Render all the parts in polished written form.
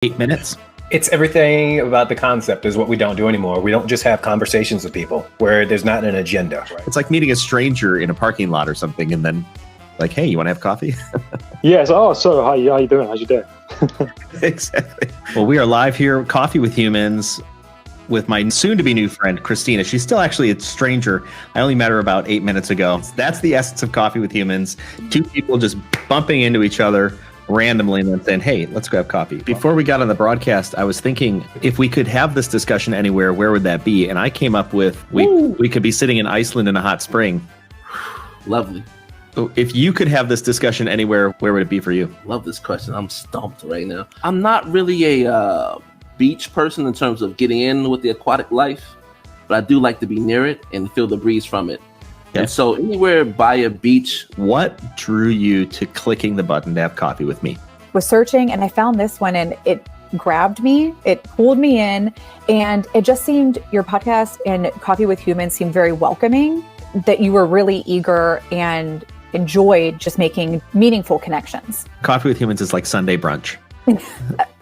8 minutes. It's everything about the concept is what we don't do anymore. We don't just have conversations with people where there's not an agenda. Right? It's like meeting a stranger in a parking lot or something, and then like, hey, you want to have coffee? Yes. Oh, so how you doing? How's your day? Exactly. Well, we are live here, Coffee with Humans, with my soon-to-be new friend, Christina. She's still actually a stranger. I only met her about 8 minutes ago. That's the essence of Coffee with Humans. Two people just bumping into each other randomly and then saying, hey, let's go have coffee. Before we got on the broadcast, I was thinking if we could have this discussion anywhere, where would that be? And I came up with we could be sitting in Iceland in a hot spring. Lovely. If you could have this discussion anywhere, where would it be for you? Love this question. I'm stumped right now. I'm not really a beach person in terms of getting in with the aquatic life, but I do like to be near it and feel the breeze from it. Yeah. And so anywhere by a beach. What drew you to clicking the button to have coffee with me? Was searching and I found this one and it grabbed me, it pulled me in, and it just seemed, your podcast and Coffee with Humans seemed very welcoming, that you were really eager and enjoyed just making meaningful connections. Coffee with Humans is like Sunday brunch.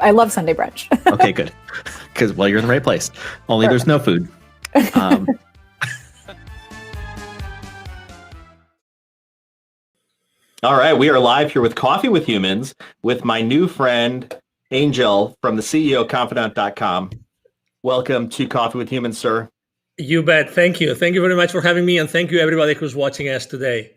I love Sunday brunch. Okay, good. Because, well, you're in the right place. Only There's no food. All right, we are live here with Coffee with Humans with my new friend, Angel from the CEO Confidant.com. Welcome to Coffee with Humans, sir. You bet. Thank you. Thank you very much for having me, and thank you everybody who's watching us today.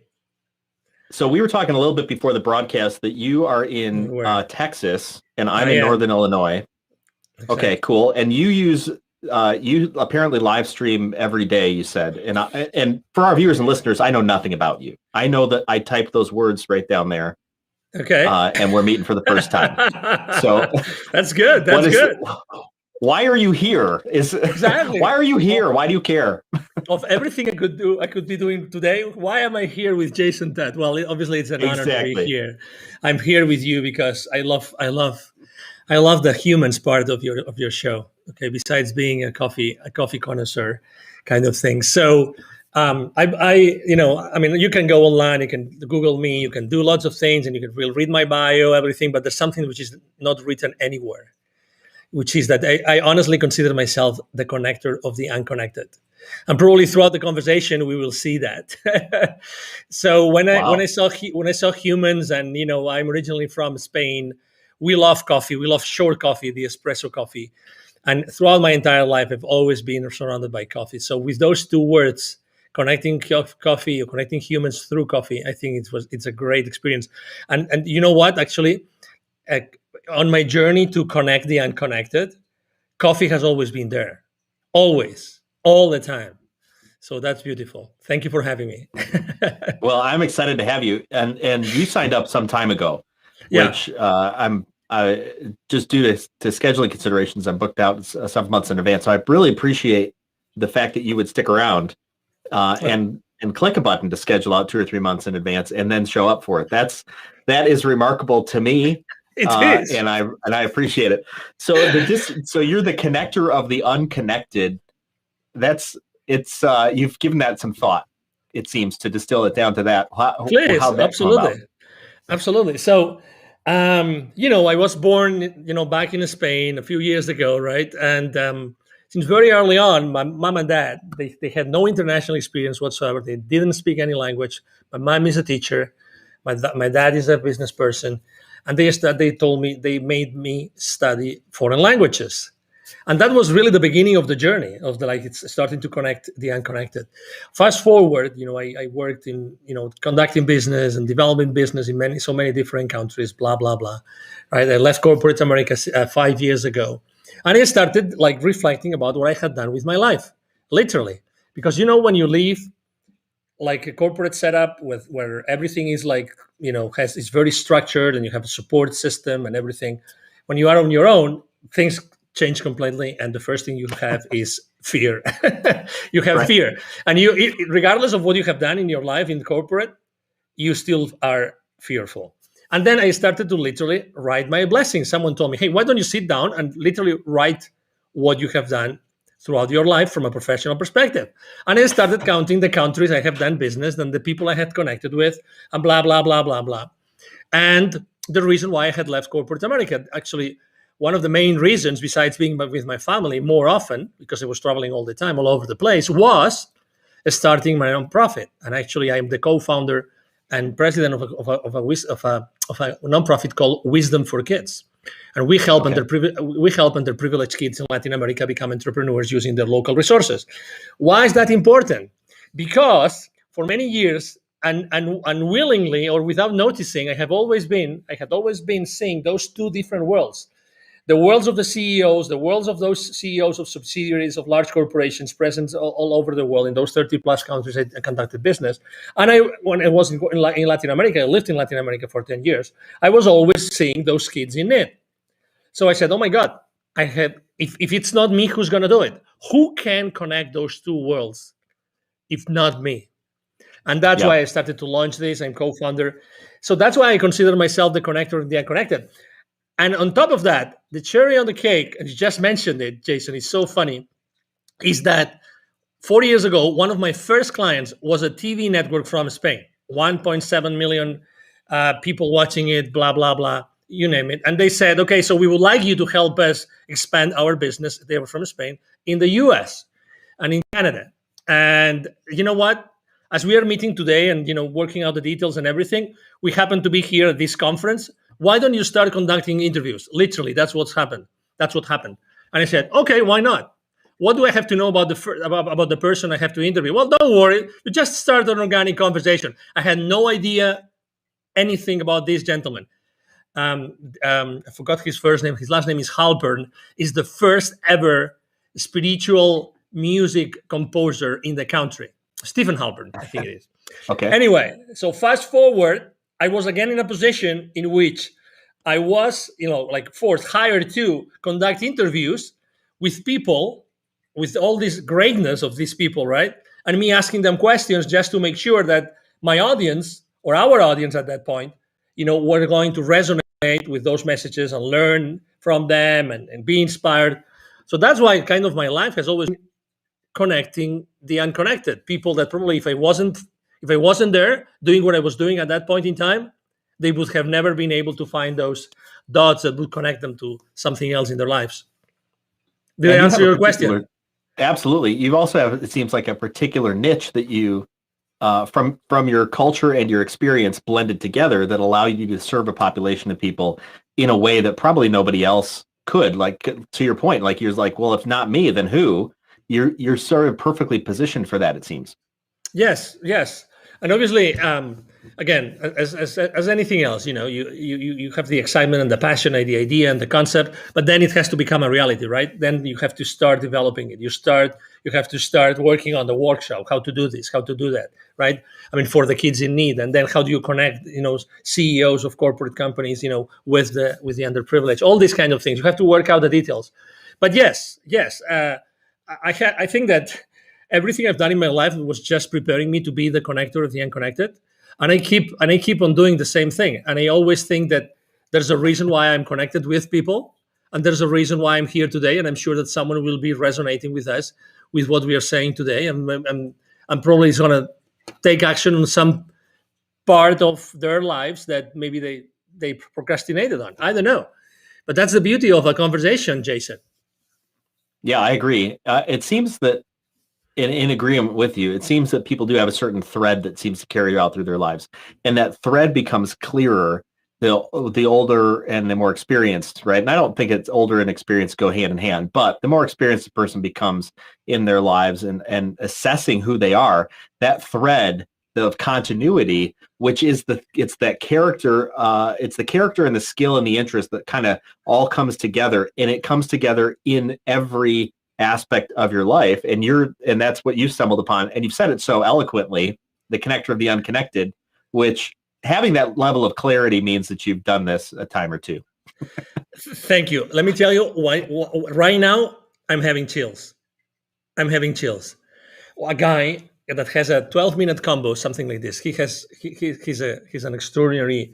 So we were talking a little bit before the broadcast that you are in Texas, and I'm in Northern Illinois. Exactly. Okay, cool. And you use you apparently live stream every day, you said. And for our viewers and listeners, I know nothing about you. I know that I typed those words right down there. Okay. And we're meeting for the first time. So that's good. That's good. Why are you here? Exactly. Why are you here? Why do you care? Of everything I could be doing today, why am I here with Jason Tutt? Well, obviously it's an honor to be here. I'm here with you because I love the humans part of your show. Okay, besides being a coffee connoisseur kind of thing. So you can go online, you can Google me, you can do lots of things, and you can read my bio, everything, but there's something which is not written anywhere, which is that I honestly consider myself the connector of the unconnected. And probably throughout the conversation, we will see that. So when I saw humans, and I'm originally from Spain, we love coffee. We love short coffee, the espresso coffee. And throughout my entire life, I've always been surrounded by coffee. So with those two words, connecting coffee or connecting humans through coffee, I think it's a great experience. And you know what? Actually, on my journey to connect the unconnected, coffee has always been there. Always. All the time. So that's beautiful. Thank you for having me. Well, I'm excited to have you. And you signed up some time ago, which I'm just due to scheduling considerations, I'm booked out several months in advance. So I really appreciate the fact that you would stick around and click a button to schedule out 2 or 3 months in advance and then show up for it. That is remarkable to me. It is. And I appreciate it. So you're the connector of the unconnected. You've given that some thought, it seems, to distill it down to that. Please, absolutely. So, I was born, back in Spain a few years ago, right? And since very early on, my mom and dad, they had no international experience whatsoever. They didn't speak any language. My mom is a teacher. My dad is a business person. And they made me study foreign languages. And that was really the beginning of the journey of it's starting to connect the unconnected. Fast forward, I worked in, conducting business and developing business in so many different countries, blah, blah, blah. Right. I left corporate America 5 years ago. And I started reflecting about what I had done with my life, literally. Because, when you leave like a corporate setup where everything is is very structured and you have a support system and everything, when you are on your own, things change completely, and the first thing you have is fear. You have fear, and regardless of what you have done in your life in corporate, you still are fearful. And then I started to literally write my blessings. Someone told me, hey, why don't you sit down and literally write what you have done throughout your life from a professional perspective? And I started counting the countries I have done business and the people I had connected with, and blah, blah, blah, blah, blah. And the reason why I had left corporate America, actually, one of the main reasons, besides being with my family more often, because I was traveling all the time, all over the place, was starting my nonprofit. And actually, I'm the co-founder and president of a nonprofit called Wisdom for Kids. And we help underprivileged kids in Latin America become entrepreneurs using their local resources. Why is that important? Because for many years, and unwillingly or without noticing, I had always been seeing those two different worlds. The worlds of the CEOs, the worlds of those CEOs of subsidiaries of large corporations present all over the world in those 30 plus countries I conducted business. And when I was in Latin America, I lived in Latin America for 10 years, I was always seeing those kids in need. So I said, oh my God, if it's not me, who's going to do it? Who can connect those two worlds if not me? And that's why I started to launch this. I'm co-founder. So that's why I consider myself the connector of the unconnected. And on top of that, the cherry on the cake, and you just mentioned it, Jason, it's so funny, is that 40 years ago, one of my first clients was a TV network from Spain, 1.7 million people watching it, blah, blah, blah, you name it. And they said, okay, so we would like you to help us expand our business. They were from Spain, in the US and in Canada. And you know what? As we are meeting today and working out the details and everything, we happen to be here at this conference. Why don't you start conducting interviews? Literally, that's what's happened. That's what happened. And I said, okay, why not? What do I have to know about the person I have to interview? Well, don't worry. You just start an organic conversation. I had no idea anything about this gentleman. I forgot his first name. His last name is Halpern. Is the first ever spiritual music composer in the country. Stephen Halpern, I think it is. Okay. Anyway, so fast forward, I was again in a position in which I was, hired to conduct interviews with people, with all this greatness of these people, right? And me asking them questions just to make sure that my audience, or our audience at that point, were going to resonate with those messages and learn from them and be inspired. So that's why kind of my life has always been connecting the unconnected. People that probably if I wasn't there doing what I was doing at that point in time, they would have never been able to find those dots that would connect them to something else in their lives. Did I answer your question? Absolutely. You also have, it seems like, a particular niche that you, from your culture and your experience blended together that allow you to serve a population of people in a way that probably nobody else could. Like, to your point, like you're like, well, if not me, then who? You're sort of perfectly positioned for that, it seems. Yes. And obviously, again, as anything else, you have the excitement and the passion and the idea and the concept, but then it has to become a reality, right? Then you have to start developing it. You have to start working on the workshop, how to do this, how to do that, right? I mean, for the kids in need. And then how do you connect, CEOs of corporate companies, with the underprivileged, all these kind of things. You have to work out the details. But yes, I think that everything I've done in my life was just preparing me to be the connector of the unconnected. And I keep on doing the same thing. And I always think that there's a reason why I'm connected with people. And there's a reason why I'm here today. And I'm sure that someone will be resonating with us, with what we are saying today. And I'm probably going to take action on some part of their lives that maybe they procrastinated on. I don't know. But that's the beauty of a conversation, Jason. Yeah, I agree. It seems that in agreement with you, it seems that people do have a certain thread that seems to carry out through their lives. And that thread becomes clearer the older and the more experienced, right? And I don't think it's older and experienced go hand in hand, but the more experienced the person becomes in their lives and assessing who they are, that thread of continuity, which is it's that character, it's the character and the skill and the interest that kind of all comes together, and it comes together in every aspect of your life. And that's what you stumbled upon. And you've said it so eloquently, the connector of the unconnected, which having that level of clarity means that you've done this a time or two. Thank you. Let me tell you why right now I'm having chills. A guy that has a 12-minute combo, something like this. He's an extraordinary,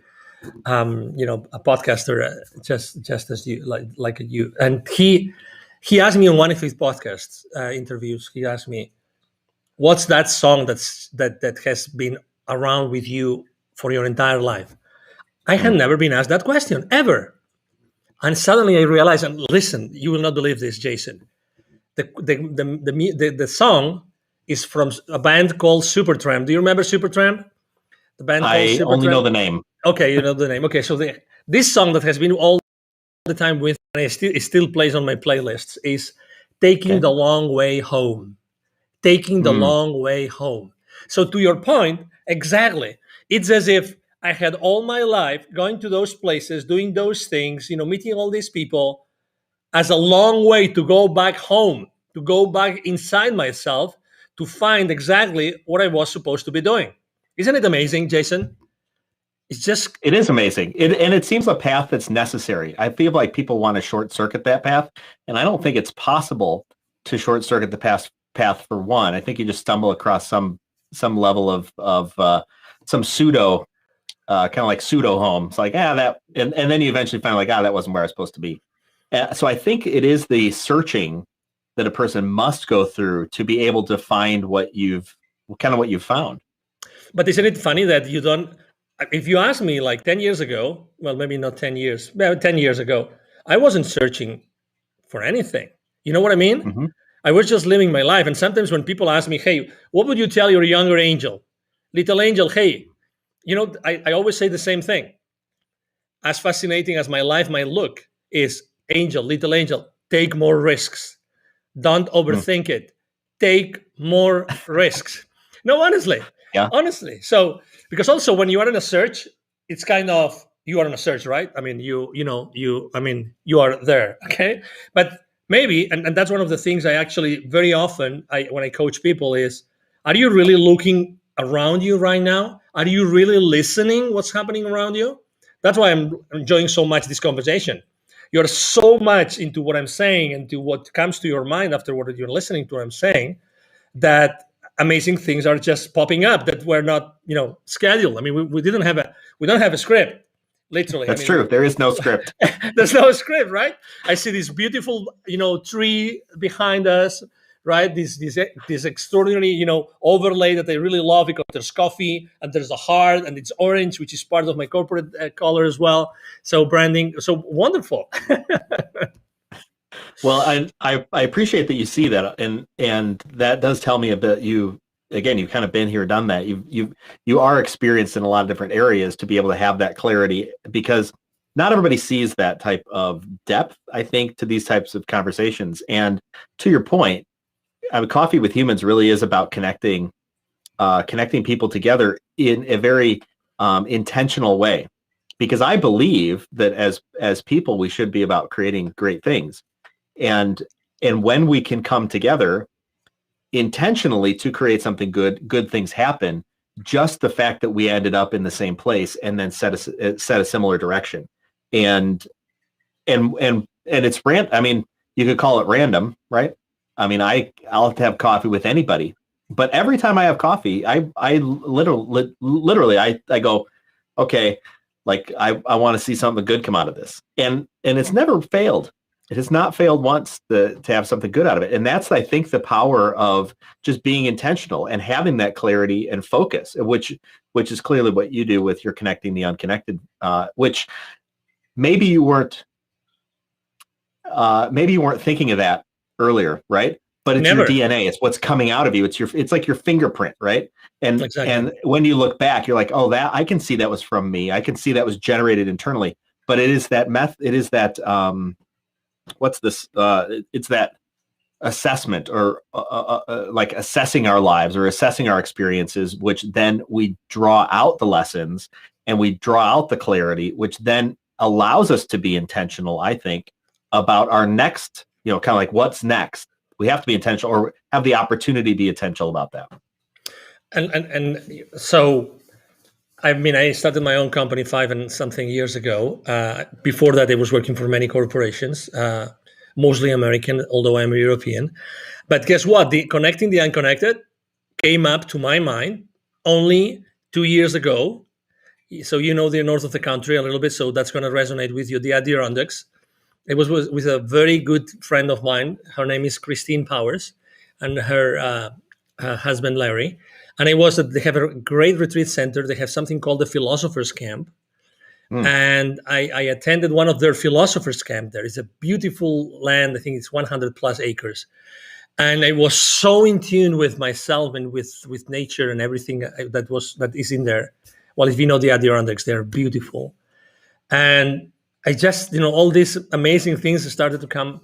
a podcaster, just as you like you. And he asked me on one of his podcasts interviews. He asked me, "What's that song that has been around with you for your entire life?" I had never been asked that question ever. And suddenly I realized, and listen, you will not believe this, Jason. The song is from a band called Supertramp. Do you remember Supertramp? The band called I Supertramp? only know the name. Okay, you know the name. Okay, so this song that has been all the time with, and it still plays on my playlists, is Taking the Long Way Home. Taking the long way home. So to your point, exactly. It's as if I had all my life going to those places, doing those things, meeting all these people as a long way to go back home, to go back inside myself to find exactly what I was supposed to be doing. Isn't it amazing, Jason? It is amazing. And it seems a path that's necessary. I feel like people want to short circuit that path. And I don't think it's possible to short circuit the path for one. I think you just stumble across some level of some pseudo kind of like pseudo home. It's like, that, and then you eventually find like, that wasn't where I was supposed to be. So I think it is the searching that a person must go through to be able to find what you've found. But isn't it funny that you don't, if you ask me like 10 years ago, well, maybe not 10 years, but 10 years ago, I wasn't searching for anything. You know what I mean? Mm-hmm. I was just living my life. And sometimes when people ask me, hey, what would you tell your younger Angel? Little Angel, hey, I always say the same thing. As fascinating as my life might look, is Angel, little Angel, take more risks. Don't overthink it. Take more risks. No, honestly. Yeah. Honestly. So, because also when you are in a search, it's kind of, you are in a search, right? I mean, you are there. Okay. But maybe, and that's one of the things I actually very often, when I coach people is, are you really looking around you right now? Are you really listening what's happening around you? That's why I'm enjoying so much this conversation. You're so much into what I'm saying and to what comes to your mind after what you're listening to what I'm saying, that amazing things are just popping up that were not, scheduled. I mean, we don't have a script, literally. That's true. There is no script. There's no script, right? I see this beautiful, tree behind us, right? This extraordinary, overlay that I really love because there's coffee and there's a heart and it's orange, which is part of my corporate color as well. So branding, so wonderful. Well, I appreciate that you see that, and that does tell me a bit. You've kind of been here, done that. You are experienced in a lot of different areas to be able to have that clarity, because not everybody sees that type of depth, I think, to these types of conversations. And to your point, Coffee with Humans really is about connecting people together in a very intentional way, because I believe that as people, we should be about creating great things. And when we can come together intentionally to create something good things happen. Just the fact that we ended up in the same place and then set a similar direction, and it's random. I mean, you could call it random, right? I mean, I'll have coffee with anybody, but every time I have coffee, I literally I go, okay, like I want to see something good come out of this, and it's never failed. It has not failed once to have something good out of it. And that's, I think, the power of just being intentional and having that clarity and focus, which is clearly what you do with your connecting the unconnected, which maybe you weren't thinking of that earlier, right? But it's Never. your DNA. It's what's coming out of you. It's like your fingerprint, right? And Exactly. And when you look back, you're like, oh, that I can see that was from me. I can see that was generated internally. But it is that it is that what's this? It's that assessment, or like assessing our lives or assessing our experiences, which then we draw out the lessons and we draw out the clarity, which then allows us to be intentional, I think, about our next, kind of like what's next. We have to be intentional, or have the opportunity to be intentional about that. And so, I mean, I started my own company 5 and something years ago. Before that, I was working for many corporations, mostly American, although I'm a European. But guess what? The connecting the unconnected came up to my mind only 2 years ago. So the north of the country a little bit, so that's going to resonate with you. The Adirondacks. It was with a very good friend of mine. Her name is Christine Powers, and her husband Larry. And it was that they have a great retreat center. They have something called the Philosopher's Camp. And I attended one of their philosophers' camp. There is a beautiful land. I think it's 100 plus acres. And I was so in tune with myself and with nature and everything that is in there. Well, if you know the Adirondacks, they're beautiful. And I just, all these amazing things started to come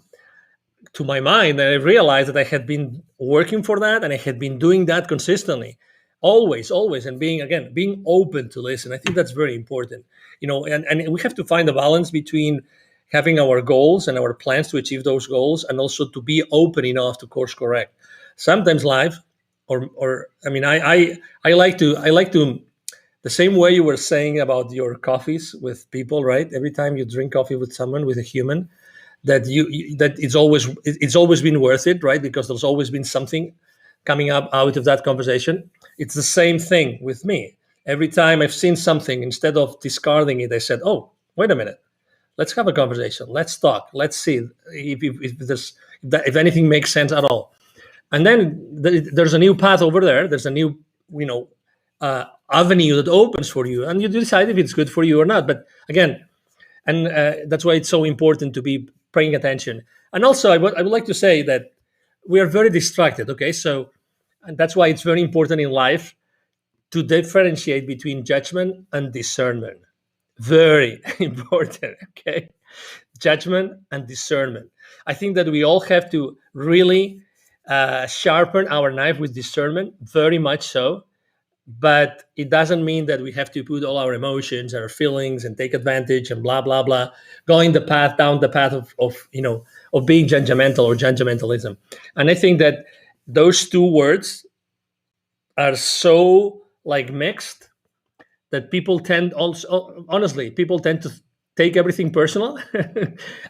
to my mind, and I realized that I had been working for that, and I had been doing that consistently, always, and being open to listen. I think that's very important, and we have to find a balance between having our goals and our plans to achieve those goals, and also to be open enough to course correct. Sometimes life, I like to. The same way you were saying about your coffees with people, right? Every time you drink coffee with someone, with a human, that it's always been worth it, right? Because there's always been something coming up out of that conversation. It's the same thing with me. Every time I've seen something, instead of discarding it, I said, "Oh, wait a minute, let's have a conversation. Let's talk. Let's see if anything makes sense at all." And then there's a new path over there. There's a new, avenue that opens for you, and you decide if it's good for you or not. But again, and that's why it's so important to be paying attention. And also, I would like to say that we are very distracted. Okay, and that's why it's very important in life to differentiate between judgment and discernment. Very important. Okay, judgment and discernment. I think that we all have to really sharpen our knife with discernment, very much so. But it doesn't mean that we have to put all our emotions, our feelings, and take advantage and blah blah blah, going down the path of being judgmental or judgmentalism. And I think that those two words are so mixed that people tend to take everything personal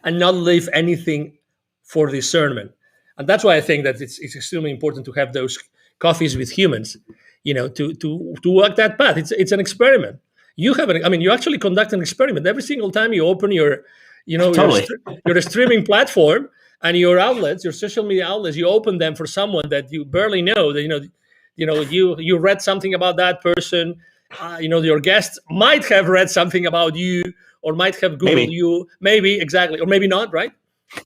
and not leave anything for discernment. And that's why I think that it's extremely important to have those coffees with humans, to walk that path. It's an experiment. You actually conduct an experiment every single time you open your streaming platform and your outlets, your social media outlets. You open them for someone that you barely know. That you read something about that person. Your guests might have read something about you, or might have Googled you, maybe, exactly, or maybe not, right?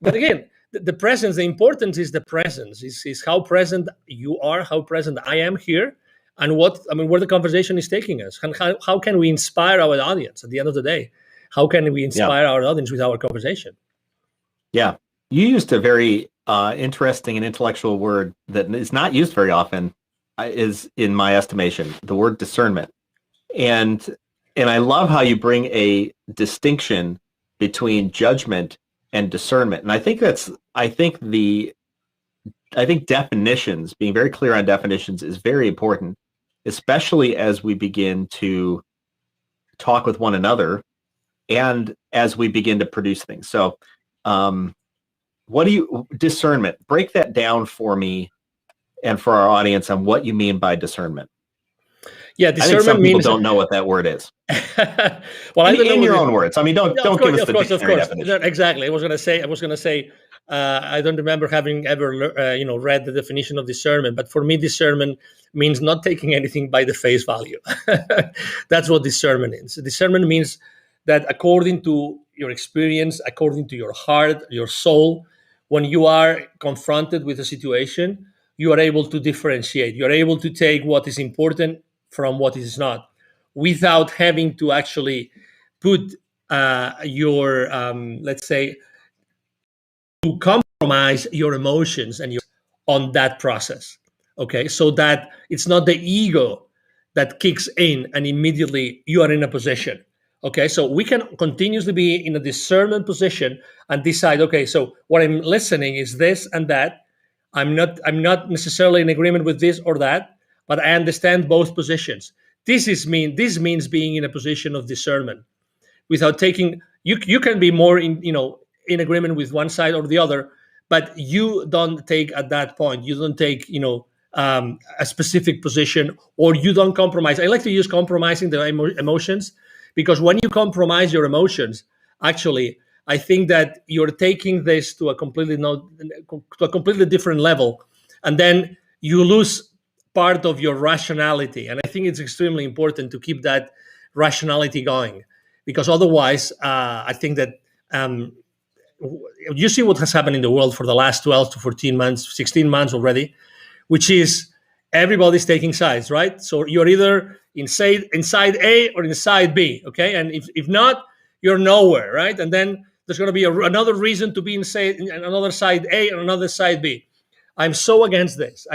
But again, the presence, the importance is the presence, is how present you are, how present I am here, and where the conversation is taking us, and how can we inspire our audience at the end of the day? How can we inspire our audience with our conversation? Yeah. You used a very interesting and intellectual word that is not used very often, is, in my estimation, the word discernment. And I love how you bring a distinction between judgment and discernment. And I think definitions, being very clear on definitions, is very important, especially as we begin to talk with one another and as we begin to produce things. So discernment, break that down for me and for our audience on what you mean by discernment. Yeah, discernment, I think some people don't know what that word is. Well, I don't know in your own words. Don't give us the dictionary definition. Exactly. I was going to say. I don't remember having ever, read the definition of discernment. But for me, discernment means not taking anything by the face value. That's what discernment is. Discernment means that according to your experience, according to your heart, your soul, when you are confronted with a situation, you are able to differentiate. You are able to take what is important from what is not, without having to actually put your, let's say, to compromise your emotions and on that process. Okay, so that it's not the ego that kicks in and immediately you are in a position. Okay, so we can continuously be in a discernment position and decide, okay, so what I'm listening is this and that. I'm not necessarily in agreement with this or that, but I understand both positions. This means being in a position of discernment, without taking. You can be more in agreement with one side or the other, but you don't take at that point. You don't take a specific position, or you don't compromise. I like to use compromising the emotions, because when you compromise your emotions, actually, I think that you're taking this to a completely different level, and then you lose part of your rationality. And I think it's extremely important to keep that rationality going, because otherwise, I think that you see what has happened in the world for the last 12 to 14 months, 16 months already, which is everybody's taking sides, right? So you're either inside A or inside B, okay? And if not, you're nowhere, right? And then there's going to be another reason to be in another side A and another side B. I'm so against this.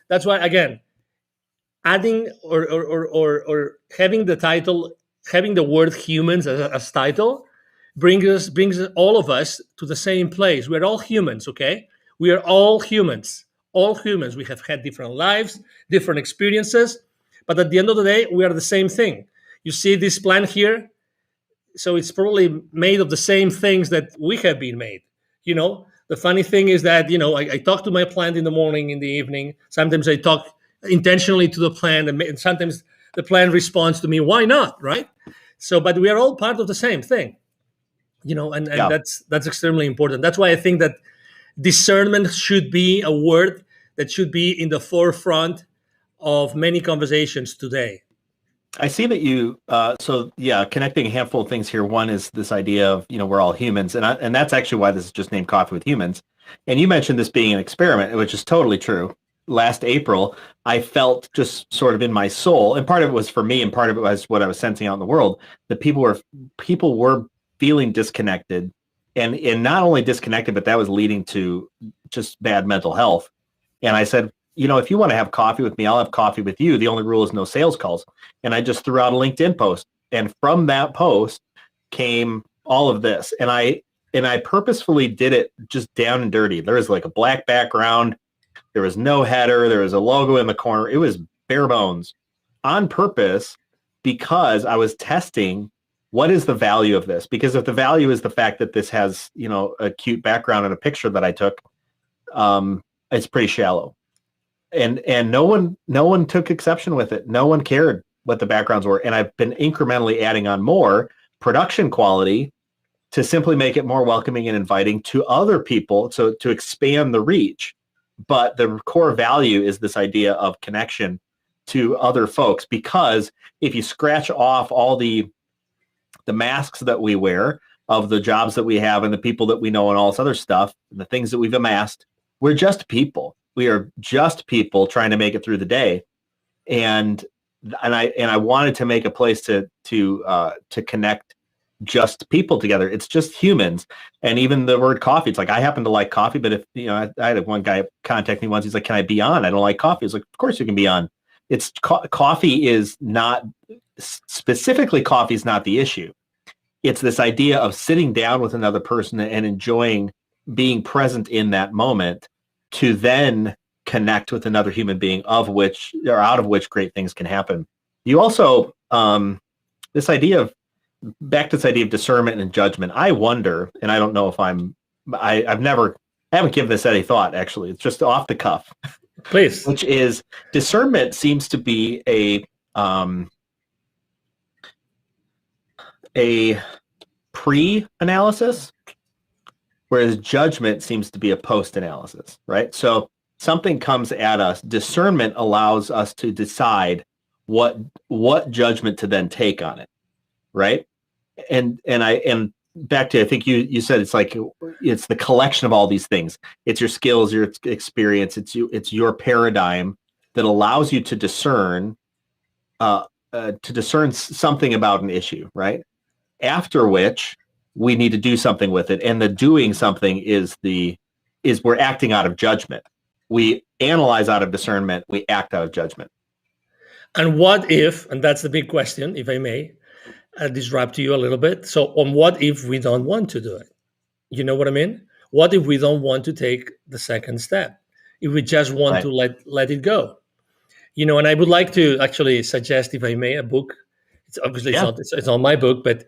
That's why, again, adding or having the title, having the word humans as title brings all of us to the same place. We're all humans, okay? We are all humans. All humans. We have had different lives, different experiences, but at the end of the day, we are the same thing. You see this plant here? So it's probably made of the same things that we have been made. The funny thing is that, I talk to my plant in the morning, in the evening. Sometimes I talk intentionally to the plant, and sometimes the plant responds to me. Why not, right? So, but we are all part of the same thing, and that's extremely important. That's why I think that discernment should be a word that should be in the forefront of many conversations today. I see that you, connecting a handful of things here. One is this idea of, we're all humans. And that's actually why this is just named Coffee with Humans. And you mentioned this being an experiment, which is totally true. Last April, I felt just sort of in my soul, and part of it was for me and part of it was what I was sensing out in the world, that people were feeling disconnected and not only disconnected, but that was leading to just bad mental health. And I said, if you want to have coffee with me, I'll have coffee with you. The only rule is no sales calls. And I just threw out a LinkedIn post. And from that post came all of this. And I purposefully did it just down and dirty. There was like a black background. There was no header. There was a logo in the corner. It was bare bones on purpose because I was testing what is the value of this? Because if the value is the fact that this has, a cute background and a picture that I took, it's pretty shallow. And no one took exception with it. No one cared what the backgrounds were. And I've been incrementally adding on more production quality to simply make it more welcoming and inviting to other people, so to expand the reach. But the core value is this idea of connection to other folks, because if you scratch off all the masks that we wear of the jobs that we have and the people that we know and all this other stuff, and the things that we've amassed, we're just people. We are just people trying to make it through the day, and I wanted to make a place to connect just people together. It's just humans, and even the word coffee. It's like, I happen to like coffee, but if I had one guy contact me once. He's like, "Can I be on? I don't like coffee." It's like, "Of course you can be on." It's coffee is not specifically coffee is not the issue. It's this idea of sitting down with another person and enjoying being present in that moment, to then connect with another human being, out of which great things can happen. You also, this idea of discernment and judgment. I wonder, and I don't know if I haven't given this any thought, actually. It's just off the cuff. Please. Which is, discernment seems to be a pre-analysis, whereas judgment seems to be a post-analysis, right? So something comes at us. Discernment allows us to decide what judgment to then take on it, right? And back to, I think you said it's like, it's the collection of all these things. It's your skills, your experience, it's your paradigm that allows you to discern something about an issue, right? After which we need to do something with it. And the doing something is we're acting out of judgment. We analyze out of discernment, we act out of judgment. And what if, and that's the big question, if I may, disrupt you a little bit. So on what if we don't want to do it? You know what I mean? What if we don't want to take the second step? If we just want to let it go? And I would like to actually suggest, if I may, a book. It's obviously it's not my book, but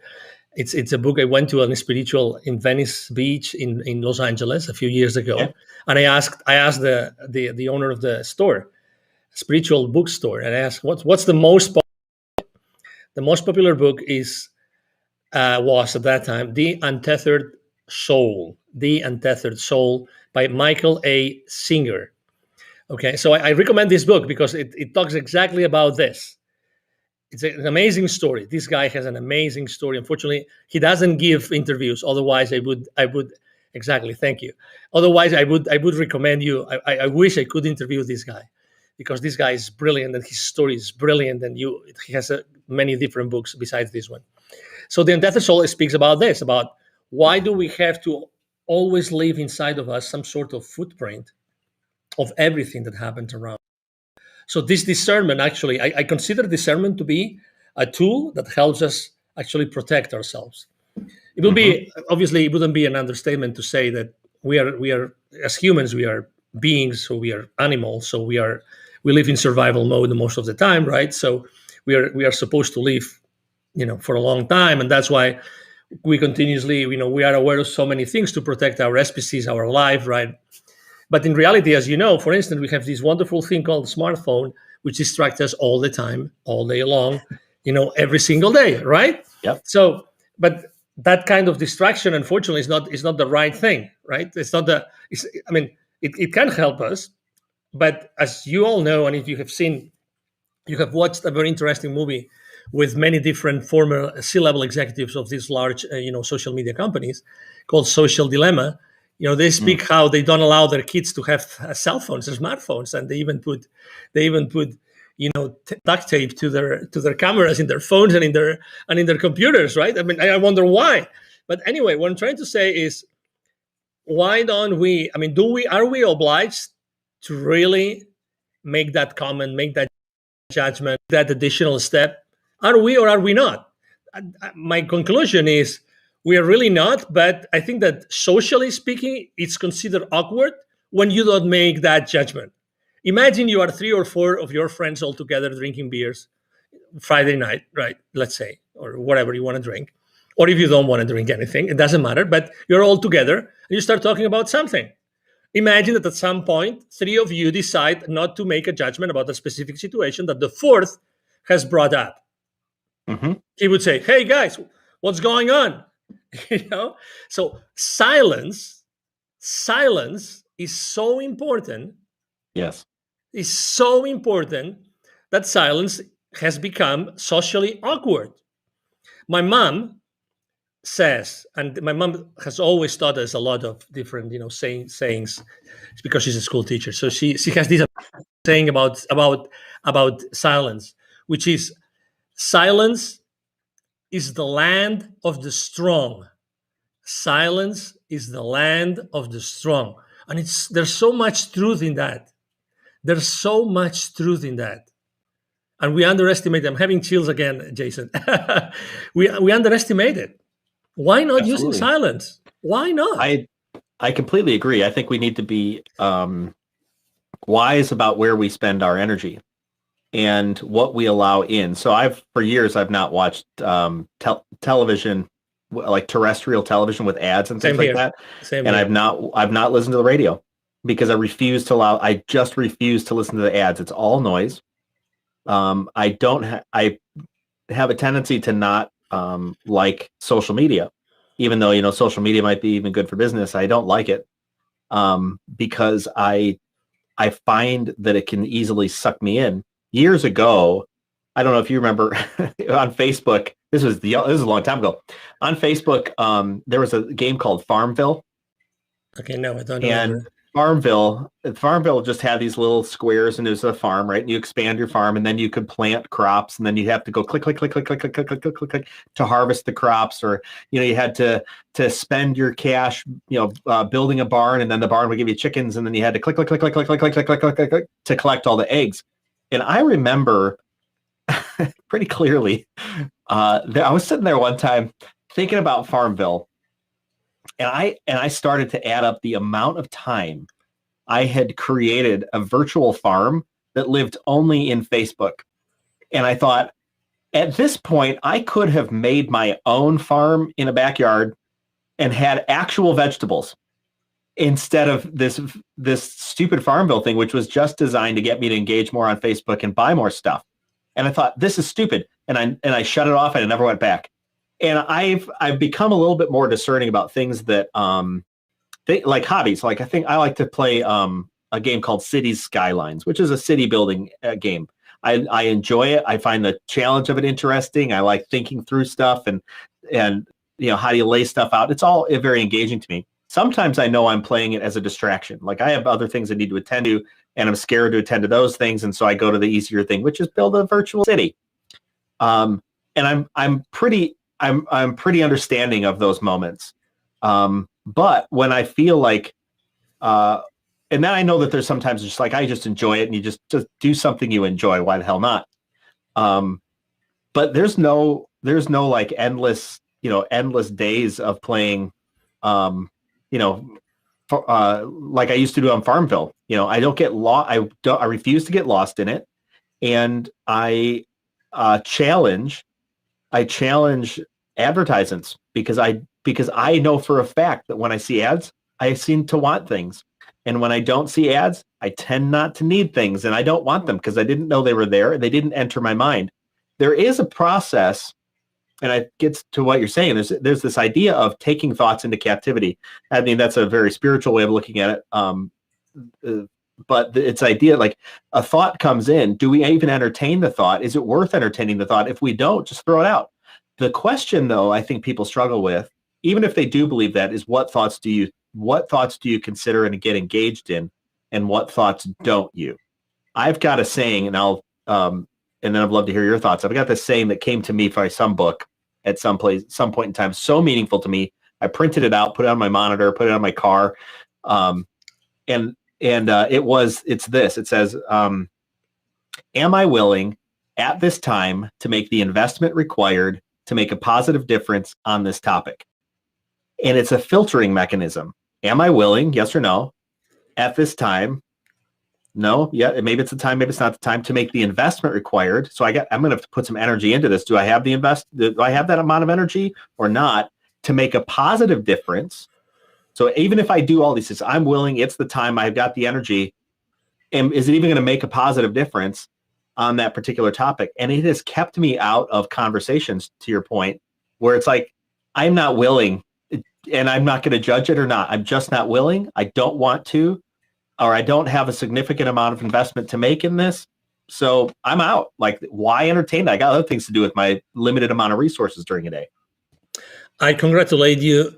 it's a book. I went to a spiritual in Venice Beach in Los Angeles a few years ago, and I asked the owner of the store, spiritual bookstore, and I asked what's the most popular book was at that time The Untethered Soul by Michael A. Singer. Okay, so I recommend this book because it talks exactly about this. It's an amazing story. This guy has an amazing story. Unfortunately, he doesn't give interviews. Otherwise, I would exactly. Thank you. Otherwise, I would recommend you. I wish I could interview this guy, because this guy is brilliant and his story is brilliant, and he has many different books besides this one. So the Undeath Soul speaks about this, about why do we have to always leave inside of us some sort of footprint of everything that happens around. So this discernment, actually, I consider discernment to be a tool that helps us actually protect ourselves. It will be, obviously, it wouldn't be an understatement to say that we are as humans, we are beings, so we are animals, so we live in survival mode most of the time, right? So we are supposed to live, for a long time, and that's why we continuously, we are aware of so many things to protect our species, our life, right? But in reality, as you know, for instance, we have this wonderful thing called smartphone, which distracts us all the time, all day long, every single day, right? Yep. So, but that kind of distraction, unfortunately, is not the right thing, right? It can help us, but as you all know, and if you have watched a very interesting movie with many different former C-level executives of these large, social media companies called Social Dilemma. They speak how they don't allow their kids to have cell phones or smartphones, and they even put duct tape to their cameras in their phones and in their computers, right? I wonder why. But anyway, what I'm trying to say is, why don't we? Are we obliged to really make that comment, make that judgment, that additional step? Are we or are we not? My conclusion is, we are really not, but I think that socially speaking, it's considered awkward when you don't make that judgment. Imagine you are 3 or 4 of your friends all together drinking beers Friday night, right? Let's say, or whatever you want to drink. Or if you don't want to drink anything, it doesn't matter, but you're all together and you start talking about something. Imagine that at some point, 3 of you decide not to make a judgment about a specific situation that the 4th has brought up. He would say, "Hey guys, what's going on?" So silence is so important. Yes. It's so important that silence has become socially awkward. My mom says, and my mom has always taught us a lot of different, sayings, because she's a school teacher. So she has this saying about silence, which is, silence is the land of the strong. Silence is the land of the strong. And there's so much truth in that. There's so much truth in that. And we underestimate. I'm having chills again, Jason. we underestimate it. Why not using silence? Why not? I completely agree. I think we need to be wise about where we spend our energy and what we allow in. So for years, I've not watched television, like terrestrial television with ads and things like that. And I've not listened to the radio because I just refuse to listen to the ads. It's all noise. I have a tendency to not like social media, even though, social media might be even good for business. I don't like it because I find that it can easily suck me in. Years ago, I don't know if you remember on Facebook, this was a long time ago. On Facebook, there was a game called Farmville. Okay, no, I don't know. And Farmville just had these little squares, and it was a farm, right? And you expand your farm, and then you could plant crops, and then you have to go click, click, click, click, click, click, click, click, click, click, click to harvest the crops, or you had to spend your cash, building a barn, and then the barn would give you chickens, and then you had to click, click, click, click, click, click, click, click, click, click, click, click to collect all the eggs. And I remember pretty clearly, I was sitting there one time thinking about Farmville. And I started to add up the amount of time I had created a virtual farm that lived only in Facebook. And I thought, at this point, I could have made my own farm in a backyard and had actual vegetables instead of this stupid Farmville thing, which was just designed to get me to engage more on Facebook and buy more stuff. And I thought, this is stupid. And I shut it off and I never went back. And I've become a little bit more discerning about things that like hobbies. Like I think I like to play a game called Cities Skylines, which is a city building game. I enjoy it. I find the challenge of it interesting. I like thinking through stuff and how do you lay stuff out? It's all very engaging to me. Sometimes I know I'm playing it as a distraction. Like I have other things I need to attend to, and I'm scared to attend to those things, and so I go to the easier thing, which is build a virtual city. And I'm pretty understanding of those moments. But when I feel like, and then I know that there's sometimes just like I just enjoy it, and you just do something you enjoy. Why the hell not? But there's no like endless days of playing. Like I used to do on Farmville. I don't get lost. I refuse to get lost in it, and I challenge advertisements because I know for a fact that when I see ads, I seem to want things, and when I don't see ads, I tend not to need things, and I don't want them because I didn't know they were there. They didn't enter my mind. There is a process. And it gets to what you're saying. There's this idea of taking thoughts into captivity. I mean, that's a very spiritual way of looking at it. But it's idea like a thought comes in. Do we even entertain the thought? Is it worth entertaining the thought? If we don't, just throw it out. The question, though, I think people struggle with, even if they do believe that, is what thoughts do you consider and get engaged in, and what thoughts don't you? I've got a saying, and and then I'd love to hear your thoughts. I've got this saying that came to me by some book at some point in time, so meaningful to me. I printed it out, put it on my monitor, put it on my car. It's this, it says, am I willing at this time to make the investment required to make a positive difference on this topic? And it's a filtering mechanism. Am I willing? Yes or no. At this time, no. Yeah, maybe it's the time, maybe it's not the time to make the investment required. So I'm going to have to put some energy into this. Do I have do I have that amount of energy or not to make a positive difference? So even if I do all these things, I'm willing, it's the time, I've got the energy. And is it even going to make a positive difference on that particular topic? And it has kept me out of conversations, to your point, where it's like, I'm not willing, and I'm not going to judge it or not. I'm just not willing. I don't want to, or I don't have a significant amount of investment to make in this. So I'm out. Like, why entertain that? I got other things to do with my limited amount of resources during a day. I congratulate you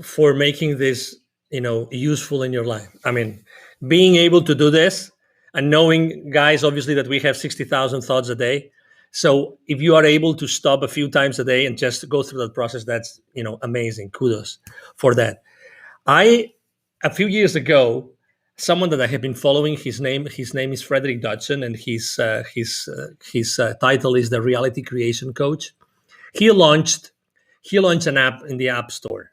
for making this, useful in your life. I mean, being able to do this and knowing, guys, obviously that we have 60,000 thoughts a day. So if you are able to stop a few times a day and just go through that process, that's, amazing. Kudos for that. A few years ago, someone that I have been following, his name is Frederick Dodson, and his title is the Reality Creation Coach. He launched an app in the App Store.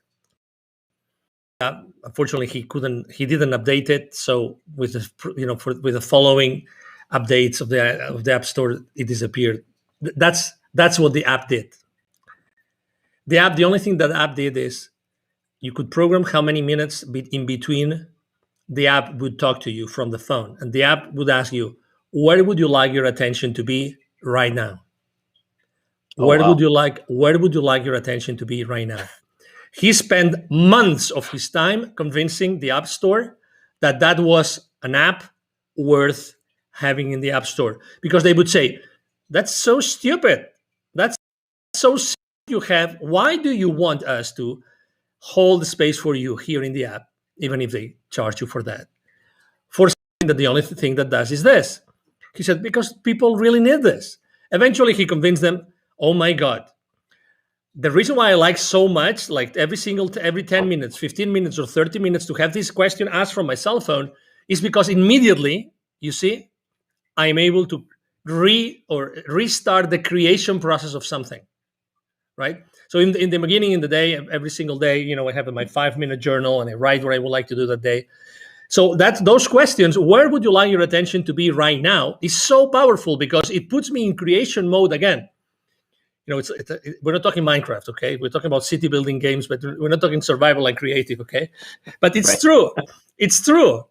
Unfortunately, he didn't update it. So with the following updates of the App Store, it disappeared. That's what the app did. The only thing that the app did is you could program how many minutes in between the app would talk to you from the phone, and the app would ask you, where would you like your attention to be right now? Where would you like your attention to be right now? He spent months of his time convincing the App Store that was an app worth having in the App Store, because they would say, that's so stupid. That's so stupid you have. Why do you want us to hold space for you here in the app, even if they charge you for that? For something that the only thing that does is this. He said, because people really need this. Eventually, he convinced them, oh my God, the reason why I like so much, like every 10 minutes, 15 minutes, or 30 minutes to have this question asked from my cell phone is because immediately, you see, I'm able to restart the creation process of something, right? So in the beginning, in the day, every single day, I have my 5-minute journal and I write what I would like to do that day. So those questions, where would you like your attention to be right now, is so powerful because it puts me in creation mode again. We're not talking Minecraft, okay? We're talking about city building games, but we're not talking survival and creative, okay? But it's true. It's true.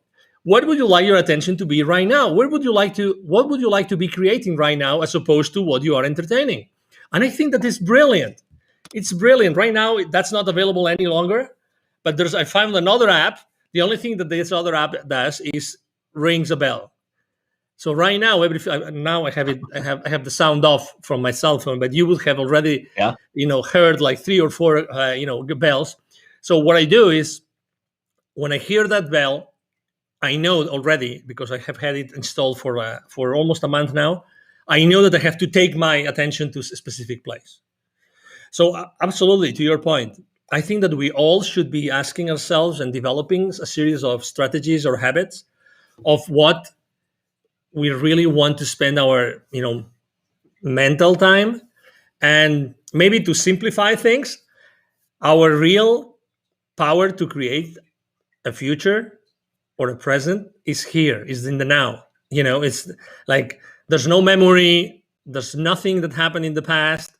What would you like your attention to be right now? What would you like to be creating right now, as opposed to what you are entertaining? And I think that is brilliant. It's brilliant. Right now, that's not available any longer. But I found another app. The only thing that this other app does is rings a bell. So right now, now I have it. I have the sound off from my cell phone, but you would have already, Yeah. heard like 3 or 4, bells. So what I do is when I hear that bell, I know already because I have had it installed for almost a month now. I know that I have to take my attention to a specific place. So absolutely, to your point, I think that we all should be asking ourselves and developing a series of strategies or habits of what we really want to spend our mental time, and maybe to simplify things, our real power to create a future or a present is here, is in the now. It's like there's no memory, there's nothing that happened in the past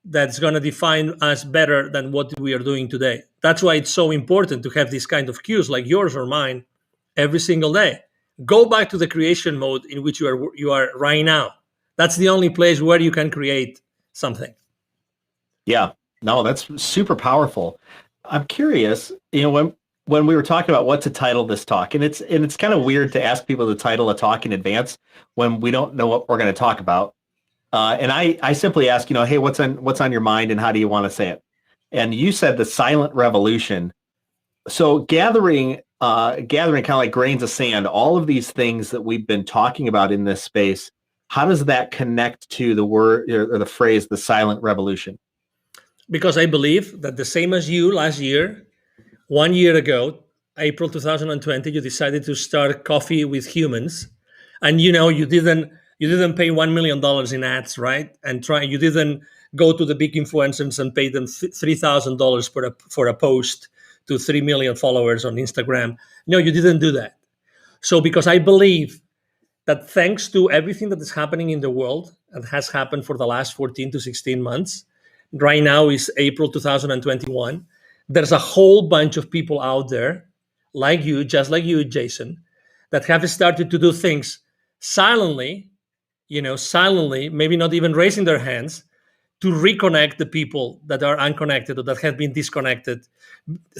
that's going to define us better than what we are doing today. That's why it's so important to have these kind of cues like yours or mine every single day. Go back to the creation mode in which you are right now. That's the only place where you can create something. Yeah, no, that's super powerful. I'm curious, when we were talking about what to title this talk, and it's kind of weird to ask people to title a talk in advance when we don't know what we're going to talk about. And I simply ask, hey, what's on your mind and how do you want to say it? And you said the silent revolution. So gathering kind of like grains of sand, all of these things that we've been talking about in this space, how does that connect to the word or the phrase, the silent revolution? Because I believe that the same as you last year, 1 year ago, April 2020, you decided to start Coffee with Humans, and you didn't pay $1 million in ads, right? And you didn't go to the big influencers and pay them $3,000 for a post to 3 million followers on Instagram. No, you didn't do that. So because I believe that thanks to everything that is happening in the world and has happened for the last 14 to 16 months, right now is April 2021, there's a whole bunch of people out there like you, just like you, Jason, that have started to do things silently, maybe not even raising their hands, to reconnect the people that are unconnected or that have been disconnected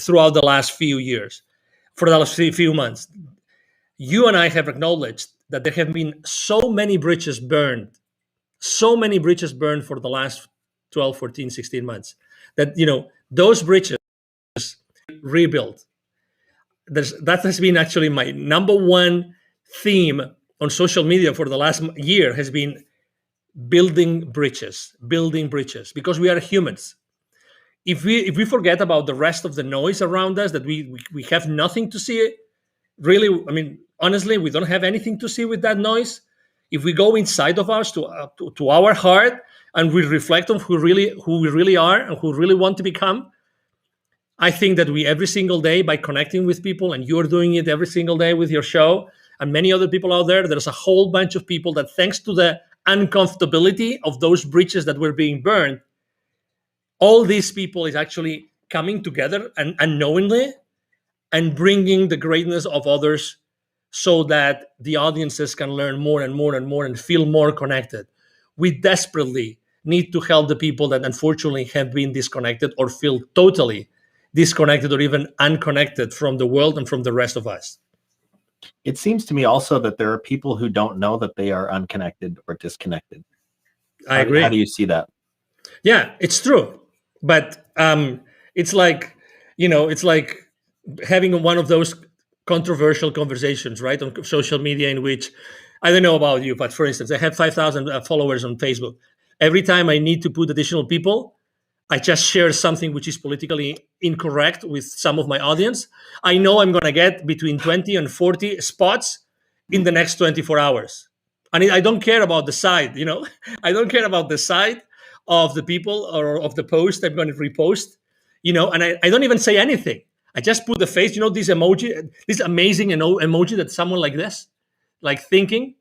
throughout the last few years, for the last few months. You and I have acknowledged that there have been so many bridges burned for the last 12, 14, 16 months, that, those bridges rebuilt. That has been actually my number one theme on social media for the last year, has been building bridges, because we are humans. If we forget about the rest of the noise around us, that we have nothing to see, really, I mean, honestly, we don't have anything to see with that noise. If we go inside of us to our heart and we reflect on who we really are and who we really want to become, I think that we every single day, by connecting with people, and you're doing it every single day with your show, and many other people out there's a whole bunch of people that, thanks to the uncomfortability of those bridges that were being burned, all these people is actually coming together and unknowingly and bringing the greatness of others, so that the audiences can learn more and more and more and feel more connected. We desperately need to help the people that unfortunately have been disconnected or feel totally disconnected or even unconnected from the world and from the rest of us. It seems to me also that there are people who don't know that they are unconnected or disconnected. I agree. How do you see that? Yeah, it's true. But it's like, it's like having one of those controversial conversations, right, on social media, in which, I don't know about you, but for instance, I have 5,000 followers on Facebook. Every time I need to put additional people, I just share something which is politically incorrect with some of my audience. I know I'm going to get between 20 and 40 spots in the next 24 hours. And I don't care about the side, I don't care about the side of the people or of the post I'm going to repost, and I don't even say anything. I just put the face, this emoji, this amazing emoji that someone like this, like thinking.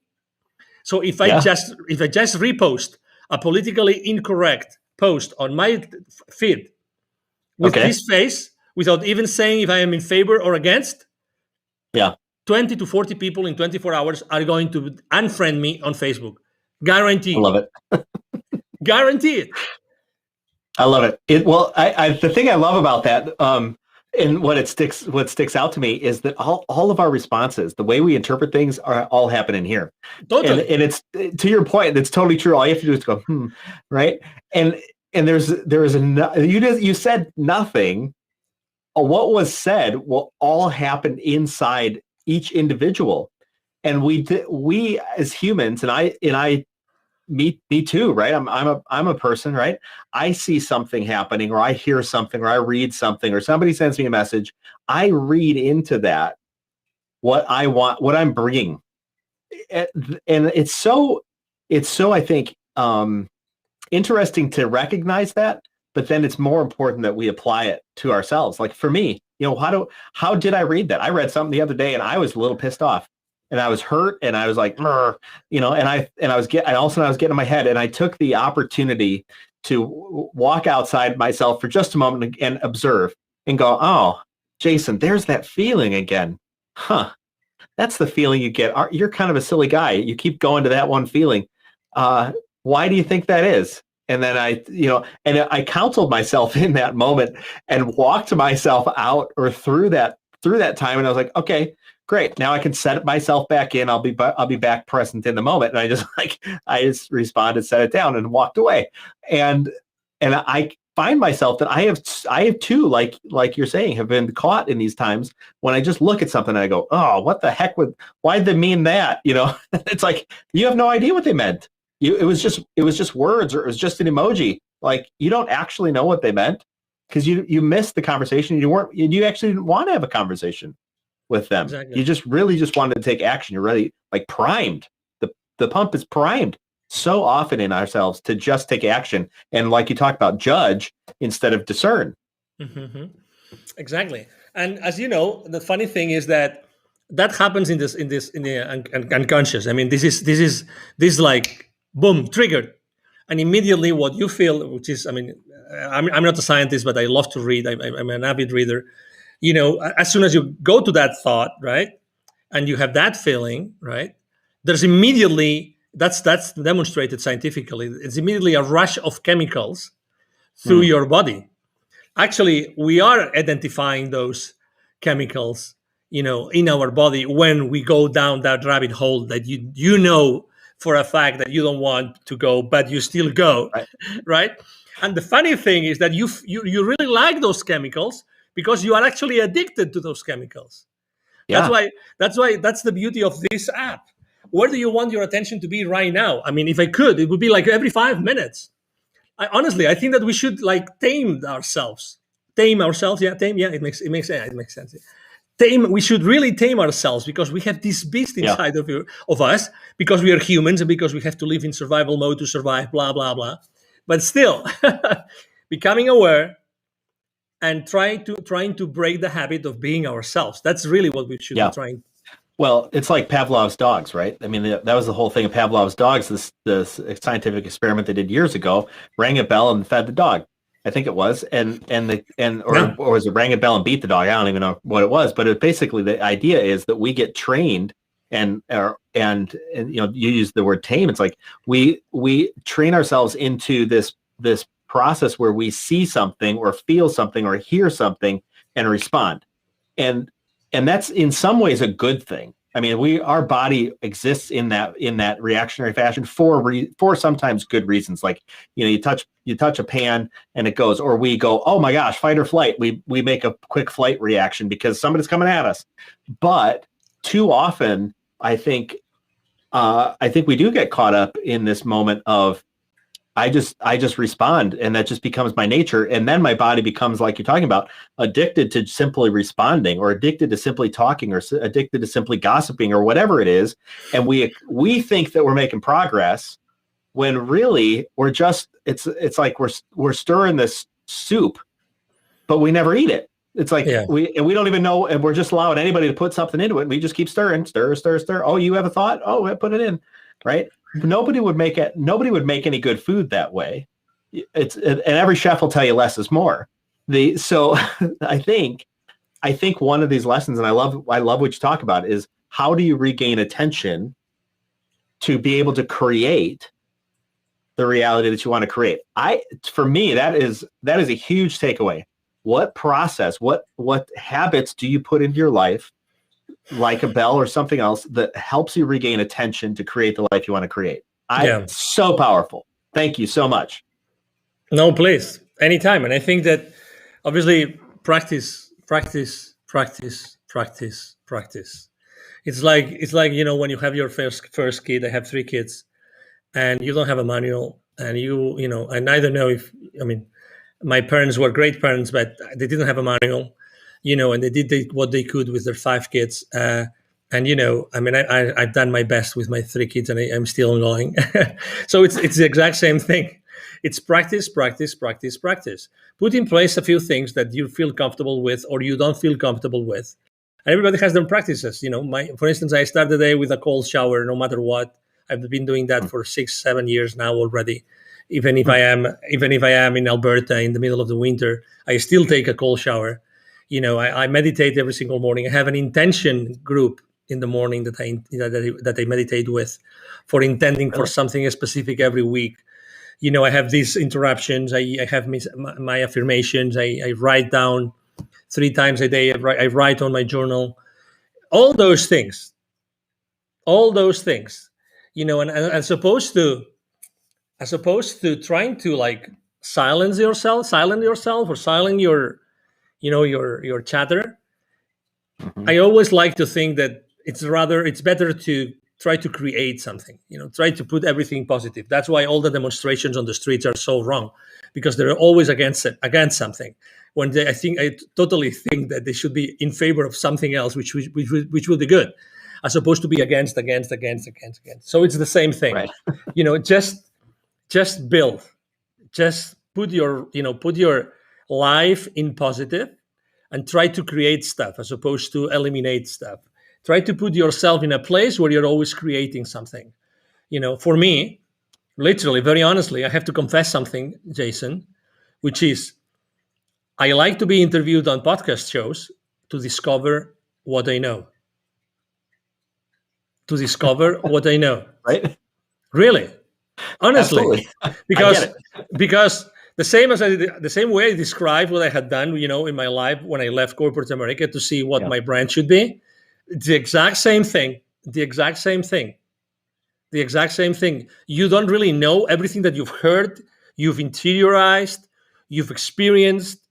So if I just repost a politically incorrect post on my feed with this face, without even saying if I am in favor or against, 20 to 40 people in 24 hours are going to unfriend me on Facebook. Guaranteed. I love it. Guaranteed. I love it. The thing I love about that, And what sticks out to me is that all of our responses, the way we interpret things, are all happening here. Totally. And it's, to your point, that's totally true. All you have to do is go, right? And you said nothing. What was said will all happen inside each individual. And we as humans, and I me too, right? I'm a person, right? I see something happening, or I hear something, or I read something, or somebody sends me a message. I read into that what I want, what I'm bringing, and it's so I think interesting to recognize that. But then it's more important that we apply it to ourselves. Like for me, how did I read that? I read something the other day and I was a little pissed off. And I was hurt, and I was like, and all of a sudden I was getting in my head, and I took the opportunity to walk outside myself for just a moment and observe and go, oh, Jason, there's that feeling again. Huh. That's the feeling you get. You're kind of a silly guy. You keep going to that one feeling. Why do you think that is? And then I counseled myself in that moment and walked myself out or through that time. And I was like, okay, great. Now I can set myself back in. I'll be back present in the moment. And I just responded, set it down, and walked away. And I find myself that I have too, like you're saying, have been caught in these times when I just look at something and I go, oh, what the heck why'd they mean that? It's like, you have no idea what they meant. It was just words, or it was just an emoji. Like, you don't actually know what they meant because you missed the conversation. You actually didn't want to have a conversation with them. Exactly. You just really wanted to take action. You're really like primed. The pump is primed so often in ourselves to just take action. And like you talked about, judge instead of discern. Mm-hmm. Exactly. And as you know, the funny thing is that happens in the unconscious. I mean, this is like, boom, triggered. And immediately what you feel, which is, I mean, I'm not a scientist, but I love to read. I'm an avid reader. As soon as you go to that thought, right, and you have that feeling, right, there's immediately, that's demonstrated scientifically, it's immediately a rush of chemicals through your body. Actually, we are identifying those chemicals, in our body when we go down that rabbit hole that you know for a fact that you don't want to go, but you still go, right? And the funny thing is that you really like those chemicals because you are actually addicted to those chemicals. Yeah. That's why that's the beauty of this app. Where do you want your attention to be right now? I mean, if I could, it would be like every 5 minutes. I think that we should like tame ourselves. Yeah, it makes sense. We should really tame ourselves because we have this beast inside of us, because we are humans and because we have to live in survival mode to survive, blah, blah, blah. But still, becoming aware and trying to break the habit of being ourselves. That's really what we should be trying. Well, it's like Pavlov's dogs, right? I mean, that was the whole thing of Pavlov's dogs, this scientific experiment they did years ago, rang a bell and fed the dog. I think it was, or was it rang a bell and beat the dog? I don't even know what it was, but basically the idea is that we get trained and you use the word tame. It's like we train ourselves into this process where we see something or feel something or hear something and respond, and that's in some ways a good thing. I mean, our body exists in that reactionary fashion for sometimes good reasons. Like, you touch a pan and it goes, or we go, oh my gosh, fight or flight. We make a quick flight reaction because somebody's coming at us. But too often, I think we do get caught up in this moment of I just respond, and that just becomes my nature. And then my body becomes, like you're talking about, addicted to simply responding, or addicted to simply talking, or addicted to simply gossiping, or whatever it is. And we think that we're making progress when really we're just, it's like we're stirring this soup, but we never eat it. It's like we don't even know, and we're just allowing anybody to put something into it. And we just keep stir. Oh, you have a thought? Oh, I put it in, right? Nobody would make any good food that way. And every chef will tell you less is more. So I think one of these lessons, and I love what you talk about, is how do you regain attention to be able to create the reality that you want to create. For me, that is a huge takeaway. what process, what habits do you put into your life, like a bell or something else, that helps you regain attention to create the life you want to create? So powerful. Thank you so much. No, please, anytime. And I think that obviously practice. It's like when you have your first kid. I have 3 kids, and you don't have a manual, and I neither know if my parents were great parents, but they didn't have a manual, and they did what they could with their 5 kids. I've done my best with my 3 kids, and I'm still going. So it's the exact same thing. It's practice. Put in place a few things that you feel comfortable with or you don't feel comfortable with. Everybody has their practices. For instance, I start the day with a cold shower, no matter what. I've been doing that for 6-7 years now already. Even if I am in Alberta in the middle of the winter, I still take a cold shower. I meditate every single morning. I have an intention group in the morning that I meditate with, for intending for something specific every week. I have these interruptions. I have my affirmations. I write down 3 times a day. I write on my journal. All those things. And as opposed to trying to like silence yourself or silence your chatter. I always like to think that it's better to try to create something, try to put everything positive. That's why all the demonstrations on the streets are so wrong, because they're always against something. When I totally think that they should be in favor of something else, which will be good, as opposed to be against. So it's the same thing, right? Just build, just put your life in positive, and try to create stuff as opposed to eliminate stuff. Try to put yourself in a place where you're always creating something. For me, literally, very honestly, I have to confess something, Jason, which is I like to be interviewed on podcast shows to discover what I know. Right? Really, honestly. Absolutely. because the same way I described what I had done, in my life when I left corporate America to see what my brand should be. It's the exact same thing. You don't really know everything that you've heard, you've interiorized, you've experienced,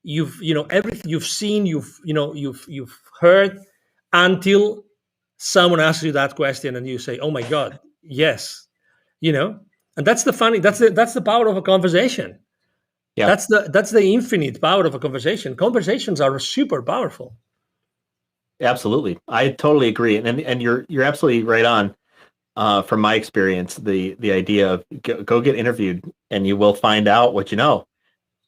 everything you've seen, you've heard, until someone asks you that question and you say, "Oh my God, yes," and that's the power of a conversation. Yeah, that's the infinite power of a conversation. Conversations are super powerful. Absolutely, I totally agree, and you're absolutely right on. From my experience, the idea of go get interviewed, and you will find out what you know.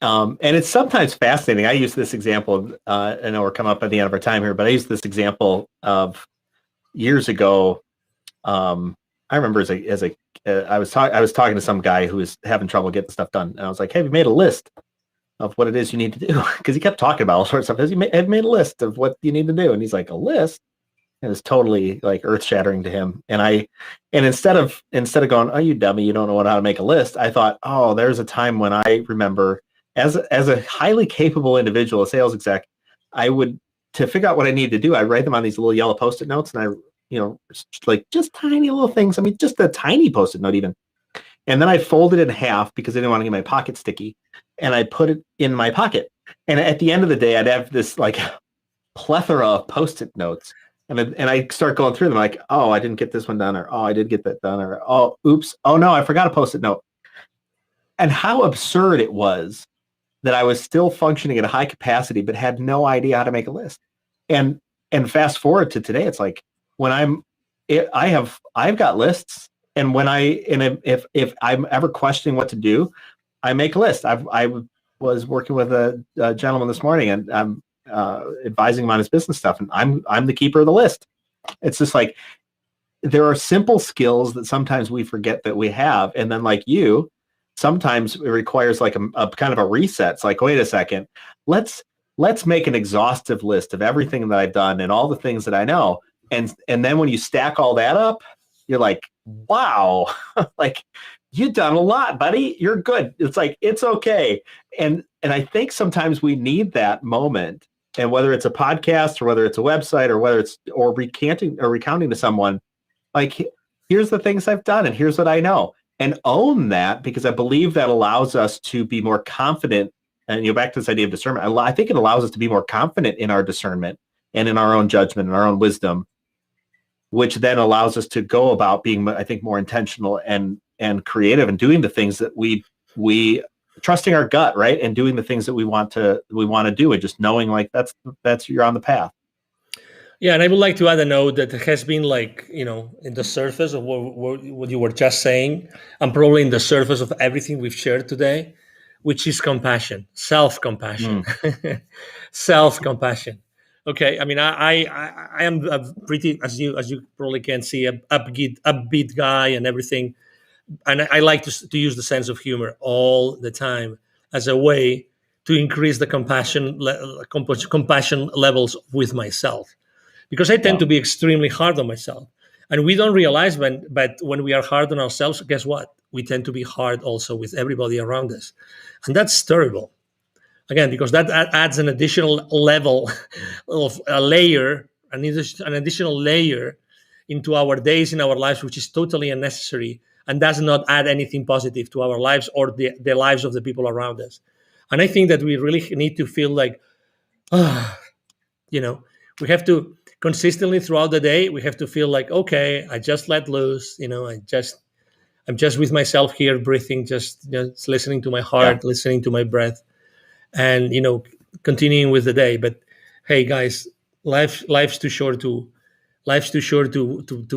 And it's sometimes fascinating. I use this example. I know we're coming up at the end of our time here, but I use this example of years ago. I remember I was talking to some guy who was having trouble getting stuff done, and I was like, "Have you made a list of what it is you need to do?" Because he kept talking about all sorts of stuff. Have made a list of what you need to do, and he's like, "A list?" And it's totally like earth shattering to him. And instead of going, "Oh, you dummy, you don't know how to make a list," I thought, "Oh, there's a time when I remember as a highly capable individual, a sales exec, I would, to figure out what I need to do, I write them on these little yellow Post-it notes, and I, like just tiny little things. I mean, just a tiny Post-it note even. And then I folded it in half because I didn't want to get my pocket sticky, and I put it in my pocket. And at the end of the day, I'd have this like plethora of Post-it notes. And I start going through them like, "Oh, I didn't get this one done," or "Oh, I did get that done," or "Oh, oops, oh no, I forgot a Post-it note." And how absurd it was that I was still functioning at a high capacity, but had no idea how to make a list. And fast forward to today, it's like when I've got lists, and if I'm ever questioning what to do, I make a list. I was working with a gentleman this morning, and I'm advising him on his business stuff, and I'm the keeper of the list. It's just like there are simple skills that sometimes we forget that we have, and then like you, sometimes it requires like a kind of a reset. It's like, wait a second, let's make an exhaustive list of everything that I've done and all the things that I know, and then when you stack all that up, you're like, wow, like you've done a lot, buddy. You're good. It's like, it's okay. And I think sometimes we need that moment. And whether it's a podcast or whether it's a website or whether it's recounting to someone, like, here's the things I've done and here's what I know, and own that, because I believe that allows us to be more confident. And back to this idea of discernment, I think it allows us to be more confident in our discernment and in our own judgment and our own wisdom, which then allows us to go about being, I think, more intentional and creative and doing the things that we trusting our gut, right? And doing the things that we want to do, and just knowing like that's you're on the path. Yeah, and I would like to add a note that has been like, in the surface of what you were just saying, and probably in the surface of everything we've shared today, which is compassion, self-compassion, self-compassion. Okay, I mean, I am a pretty, as you probably can see, a upbeat guy and everything, and I like to use the sense of humor all the time as a way to increase the compassion levels with myself, because I tend to be extremely hard on myself, and we don't realize but when we are hard on ourselves, guess what? We tend to be hard also with everybody around us, and that's terrible. Again, because that adds an additional level of a layer, an additional layer into our days, in our lives, which is totally unnecessary and does not add anything positive to our lives or the lives of the people around us. And I think that we really need to feel like, we have to consistently throughout the day, we have to feel like, okay, I just let loose, I'm just with myself here, breathing, just listening to my heart, listening to my breath, and continuing with the day. But hey, guys, life's too short to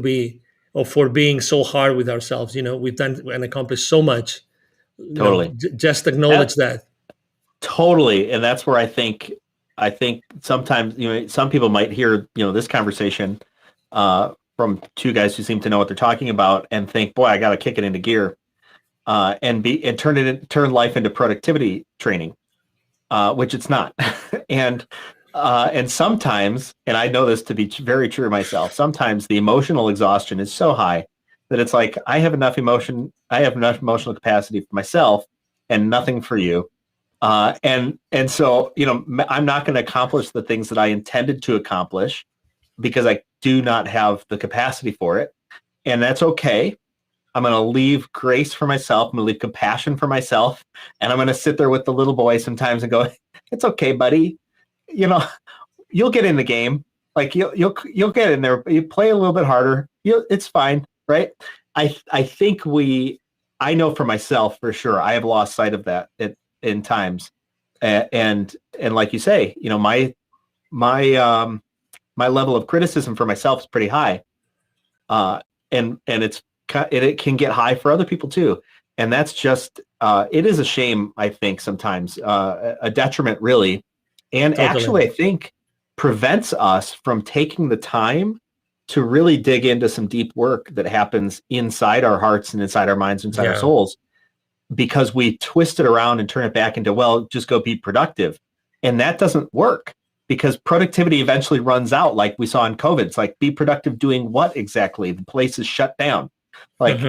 be, or for being so hard with ourselves. We've done and accomplished so much. Totally. Just acknowledge that. Totally, and that's where I think sometimes some people might hear this conversation from two guys who seem to know what they're talking about and think, boy, I got to kick it into gear, and turn life into productivity training. Which it's not. and sometimes, and I know this to be very true myself, sometimes the emotional exhaustion is so high that it's like, I have enough emotional capacity for myself and nothing for you. And so, I'm not going to accomplish the things that I intended to accomplish because I do not have the capacity for it. And that's okay. I'm going to leave grace for myself. I'm going to leave compassion for myself. And I'm going to sit there with the little boy sometimes and go, it's okay, buddy. You'll get in the game. Like you'll get in there. You play a little bit harder. It's fine. Right. I think I know for myself for sure, I have lost sight of that in times. And like you say, my level of criticism for myself is pretty high. And it can get high for other people too. And that's just, it is a shame, I think, sometimes, a detriment really. And totally. Actually, I think prevents us from taking the time to really dig into some deep work that happens inside our hearts and inside our minds, inside our souls, because we twist it around and turn it back into, well, just go be productive. And that doesn't work, because productivity eventually runs out, like we saw in COVID. It's like, be productive doing what exactly? The place is shut down. Like,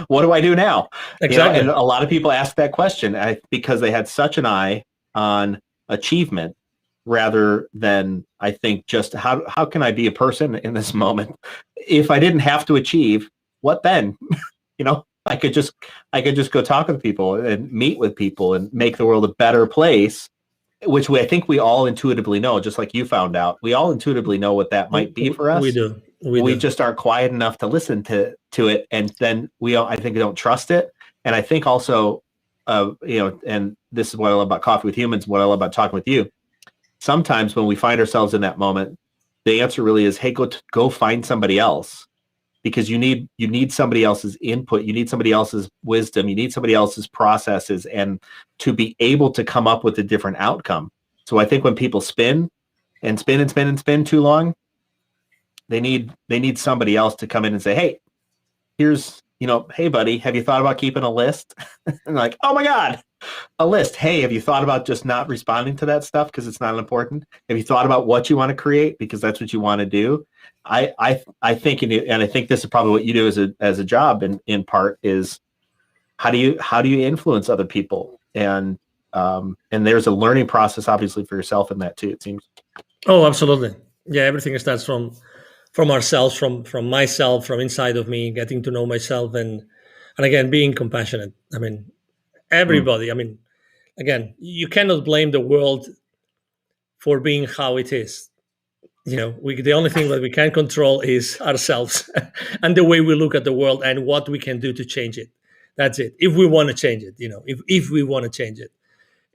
what do I do now? Exactly. And a lot of people ask that question because they had such an eye on achievement rather than, I think, just how can I be a person in this moment? If I didn't have to achieve, what then? I could just go talk with people and meet with people and make the world a better place, which I think we all intuitively know, just like you found out. We all intuitively know what that might be for us. We do. We just aren't quiet enough to listen to it, and then I think we don't trust it. And I think also, and this is what I love about Coffee with Humans, what I love about talking with you. Sometimes when we find ourselves in that moment, the answer really is, hey, go find somebody else, because you need somebody else's input, you need somebody else's wisdom, you need somebody else's processes, and to be able to come up with a different outcome. So I think when people spin and spin and spin and spin too long, they need somebody else to come in and say, hey, here's, hey buddy, have you thought about keeping a list? And like, oh my God, a list. Hey, have you thought about just not responding to that stuff because it's not important? Have you thought about what you want to create because that's what you want to do? I think, and I think this is probably what you do as a job in part, is how do you influence other people? And there's a learning process, obviously, for yourself in that too, it seems. Oh, absolutely. Yeah, everything starts from ourselves, from myself, from inside of me, getting to know myself, and again, being compassionate. I mean, everybody. I mean, again, you cannot blame the world for being how it is. The only thing that we can control is ourselves and the way we look at the world and what we can do to change it. That's it. If we want to change it, if we want to change it,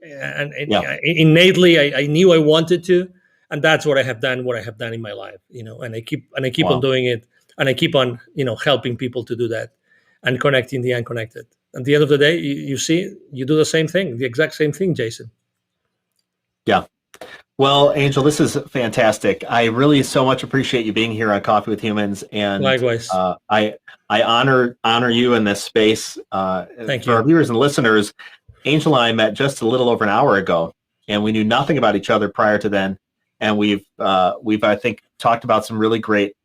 and innately, I knew I wanted to, and that's what I have done. What I have done in my life, and I keep on doing it, and I keep on, helping people to do that, and connecting the unconnected. At the end of the day, you see, you do the same thing, the exact same thing, Jason. Yeah. Well, Angel, this is fantastic. I really so much appreciate you being here on Coffee with Humans, and likewise, I honor you in this space. Thank for you. our viewers and listeners. Angel and I met just a little over an hour ago, and we knew nothing about each other prior to then. And we've I think talked about some really great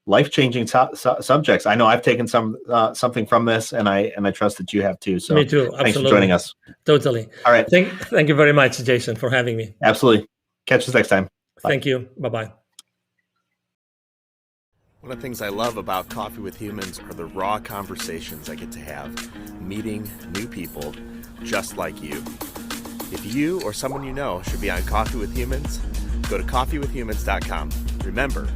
life-changing subjects. I know I've taken something from this, and I trust that you have too. So me too. Absolutely. Thanks for joining us. Totally. All right. Thank you very much, Jason, for having me. Absolutely. Catch us next time. Bye. Thank you. Bye-bye. One of the things I love about Coffee with Humans are the raw conversations I get to have, meeting new people just like you. If you or someone you know should be on Coffee with Humans, go to coffeewithhumans.com. Remember,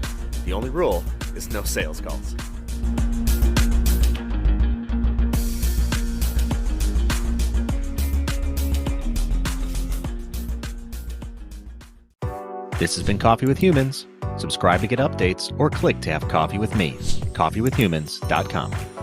the only rule is no sales calls. This has been Coffee with Humans. Subscribe to get updates or click to have coffee with me. coffeewithhumans.com.